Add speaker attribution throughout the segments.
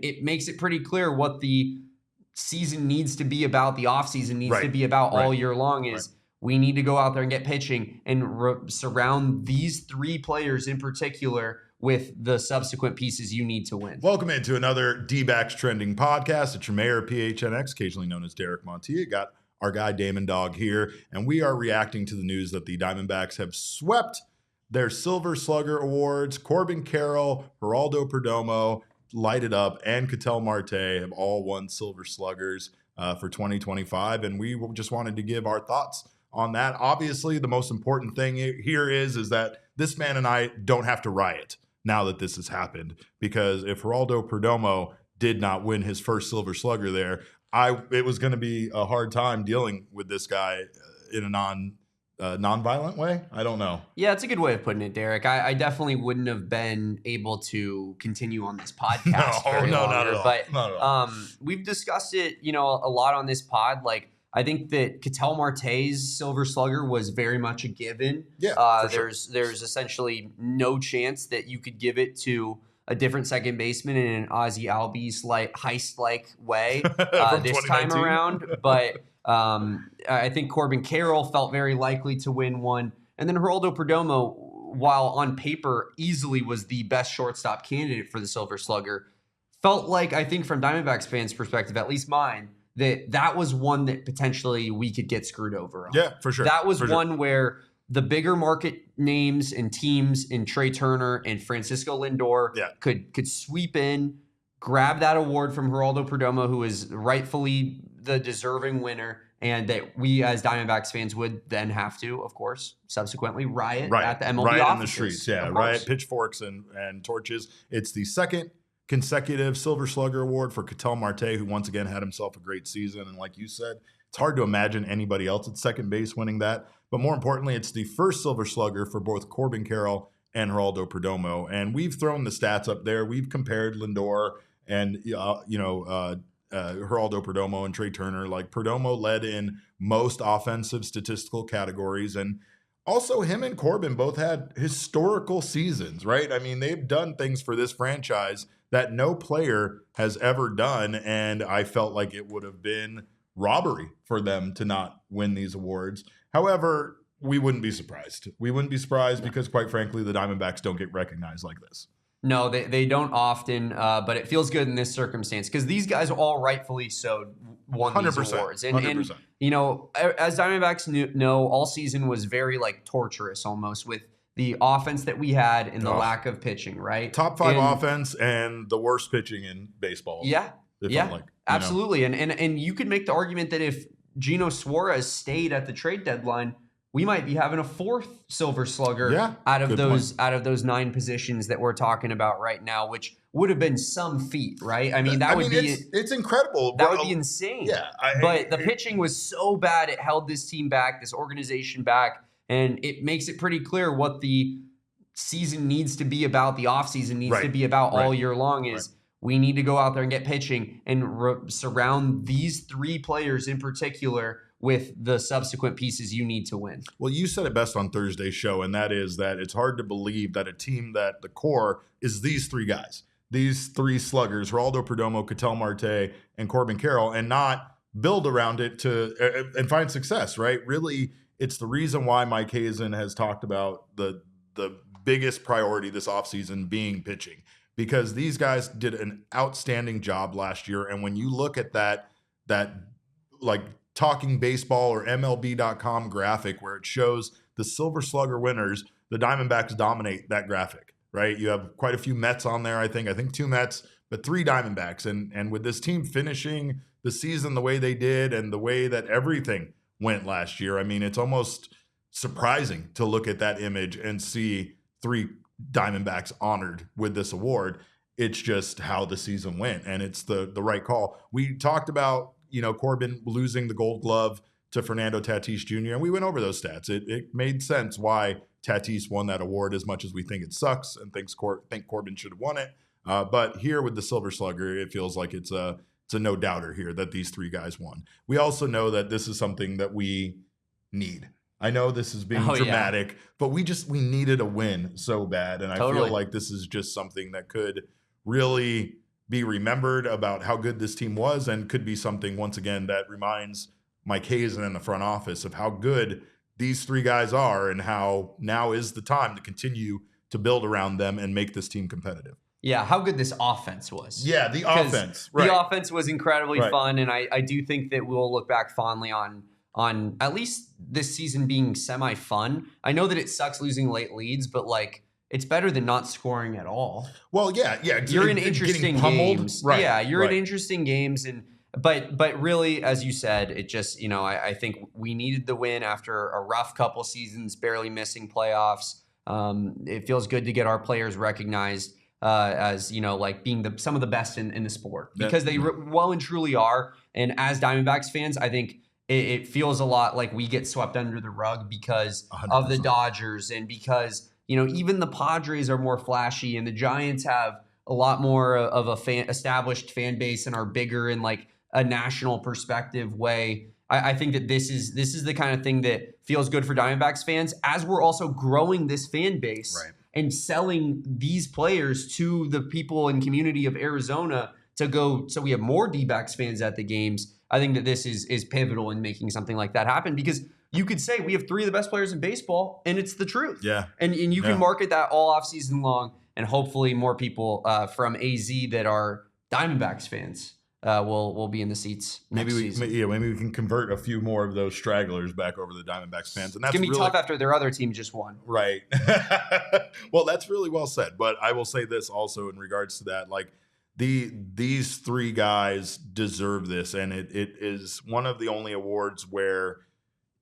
Speaker 1: It makes it pretty clear what the season needs to be about, the offseason needs to be about all year long is we need to go out there and get pitching and surround these three players in particular with the subsequent pieces you need to win.
Speaker 2: Welcome into another Dbacks Trending Podcast. It's your mayor, PHNX, occasionally known as Derek Montilla. Got our guy Damon Dog here, and we are reacting to the news that the Diamondbacks have swept their Silver Slugger Awards. Corbin Carroll, Geraldo Perdomo, Light It Up, and Ketel Marte have all won Silver Sluggers for 2025, and we just wanted to give our thoughts on that. Obviously, the most important thing here is that this man and I don't have to riot now that this has happened, because if Geraldo Perdomo did not win his first Silver Slugger there, it was going to be a hard time dealing with this guy in a non-violent way. I don't know.
Speaker 1: Yeah, it's a good way of putting it, Derek. I definitely wouldn't have been able to continue on this podcast
Speaker 2: not at all.
Speaker 1: But we've discussed it, a lot on this pod. Like, I think that Ketel Marte's Silver Slugger was very much a given.
Speaker 2: Yeah,
Speaker 1: there's essentially no chance that you could give it to a different second baseman in an Ozzie Albies heist-like way this time around. But I think Corbin Carroll felt very likely to win one. And then Geraldo Perdomo, while on paper easily was the best shortstop candidate for the Silver Slugger, felt like, I think from Diamondbacks fans' perspective, at least mine, that was one that potentially we could get screwed over on.
Speaker 2: Yeah, for sure.
Speaker 1: That was one where the bigger market names and teams in Trey Turner and Francisco Lindor could sweep in, grab that award from Geraldo Perdomo, who is rightfully the deserving winner, and that we as Diamondbacks fans would then have to, of course, subsequently riot at the MLB offices.
Speaker 2: In the streets, riot, pitchforks and torches. It's the second consecutive Silver Slugger Award for Ketel Marte, who once again had himself a great season. And like you said, it's hard to imagine anybody else at second base winning that. But more importantly, it's the first Silver Slugger for both Corbin Carroll and Geraldo Perdomo. And we've thrown the stats up there. We've compared Lindor and Geraldo Perdomo and Trey Turner. Like, Perdomo led in most offensive statistical categories, and also him and Corbin both had historical seasons, right? I mean, they've done things for this franchise that no player has ever done, and I felt like it would have been robbery for them to not win these awards. However, we wouldn't be surprised. We wouldn't be surprised because, quite frankly, the Diamondbacks don't get recognized like this.
Speaker 1: No, they don't often, but it feels good in this circumstance because these guys all rightfully so won these awards. And
Speaker 2: 100%.
Speaker 1: As Diamondbacks know, all season was very torturous almost with the offense that we had and the lack of pitching, right?
Speaker 2: Top 5 offense and the worst pitching in baseball.
Speaker 1: Yeah, absolutely. And you could make the argument that if Gino Suarez stayed at the trade deadline, we might be having a fourth Silver Slugger out of those 9 positions that we're talking about right now, which would have been some feat, right? I mean,
Speaker 2: it's incredible.
Speaker 1: That would be insane.
Speaker 2: Yeah,
Speaker 1: but the pitching was so bad, it held this team back, this organization back, and it makes it pretty clear what the season needs to be about, the offseason needs to be about all year long is we need to go out there and get pitching and surround these three players in particular with the subsequent pieces you need to win.
Speaker 2: Well, you said it best on Thursday's show, and that is that it's hard to believe that a team that the core is these three guys, these three sluggers, Geraldo Perdomo, Ketel Marte, and Corbin Carroll, and not build around it and find success, right? Really, it's the reason why Mike Hazen has talked about the biggest priority this offseason being pitching, because these guys did an outstanding job last year. And when you look at that like Talking Baseball or MLB.com graphic where it shows the Silver Slugger winners, the Diamondbacks dominate that graphic, right? You have quite a few Mets on there, I think 2 Mets, but 3 Diamondbacks. And with this team finishing the season the way they did and the way that everything went last year, I mean, it's almost surprising to look at that image and see 3 Diamondbacks honored with this award. It's just how the season went, and it's the right call. We talked about, Corbin losing the Gold Glove to Fernando Tatis Jr., and we went over those stats. It made sense why Tatis won that award, as much as we think it sucks and think Corbin should have won it. But here with the Silver Slugger, it feels like it's a no-doubter here that these 3 guys won. We also know that this is something that we need. I know this is being dramatic, but we needed a win so bad, and I feel like this is just something that could really be remembered about how good this team was, and could be something, once again, that reminds Mike Hazen in the front office of how good these three guys are and how now is the time to continue to build around them and make this team competitive.
Speaker 1: Yeah, how good this offense was.
Speaker 2: Yeah, the offense. Right.
Speaker 1: The offense was incredibly fun, and I do think that we'll look back fondly on at least this season being semi-fun. I know that it sucks losing late leads, but like it's better than not scoring at all.
Speaker 2: Well, yeah.
Speaker 1: You're in interesting games.
Speaker 2: Right.
Speaker 1: Yeah, you're in interesting games, and but really, as you said, it just, I think we needed the win after a rough couple seasons, barely missing playoffs. It feels good to get our players recognized as like being some of the best in the sport, because they well and truly are. And as Diamondbacks fans, I think it feels a lot like we get swept under the rug because
Speaker 2: 100%.
Speaker 1: of the Dodgers, and because even the Padres are more flashy, and the Giants have a lot more of a established fan base and are bigger in like a national perspective way. I think that this is the kind of thing that feels good for Diamondbacks fans, as we're also growing this fan base and selling these players to the people and community of Arizona to go. So we have more Dbacks fans at the games. I think that this is pivotal in making something like that happen, because you could say we have three of the best players in baseball, and it's the truth.
Speaker 2: Yeah.
Speaker 1: And you can market that all off season long, and hopefully more people from AZ that are Diamondbacks fans will be in the seats next season.
Speaker 2: Maybe we can convert a few more of those stragglers back over to the Diamondbacks fans, and that's
Speaker 1: gonna be tough after their other team just won.
Speaker 2: Right. Well, that's really well said. But I will say this also in regards to that, like these three guys deserve this, and it is one of the only awards where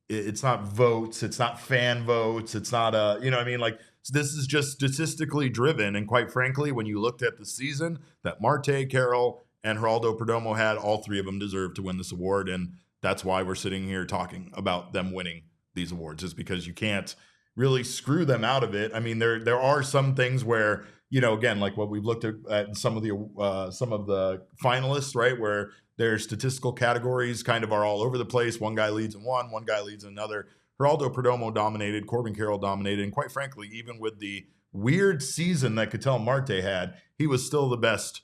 Speaker 2: it's not votes, it's not fan votes, it's not like this is just statistically driven. And quite frankly, when you looked at the season that Marte, Carroll, and Geraldo Perdomo had, all three of them deserve to win this award, and that's why we're sitting here talking about them winning these awards, is because you can't really screw them out of it. I mean, there are some things where, again, like what we've looked at some of the finalists, right, where their statistical categories kind of are all over the place. One guy leads in one guy leads in another. Geraldo Perdomo dominated, Corbin Carroll dominated, and quite frankly, even with the weird season that Ketel Marte had, he was still the best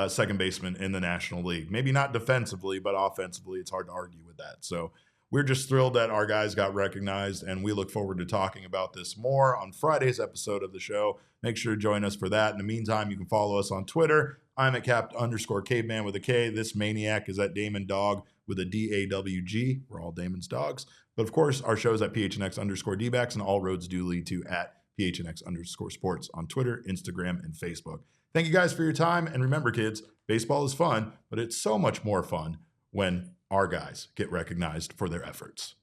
Speaker 2: second baseman in the National League. Maybe not defensively, but offensively, it's hard to argue with that. So we're just thrilled that our guys got recognized, and we look forward to talking about this more on Friday's episode of the show. Make sure to join us for that. In the meantime, you can follow us on Twitter. I'm at @Capt_Caveman with a K. This maniac is at Damon Dog with a DAWG. We're all Damon's dogs. But of course, our show is at PHNX_Dbacks, and all roads do lead to at PHNX_sports on Twitter, Instagram, and Facebook. Thank you guys for your time. And remember, kids, baseball is fun, but it's so much more fun when our guys get recognized for their efforts.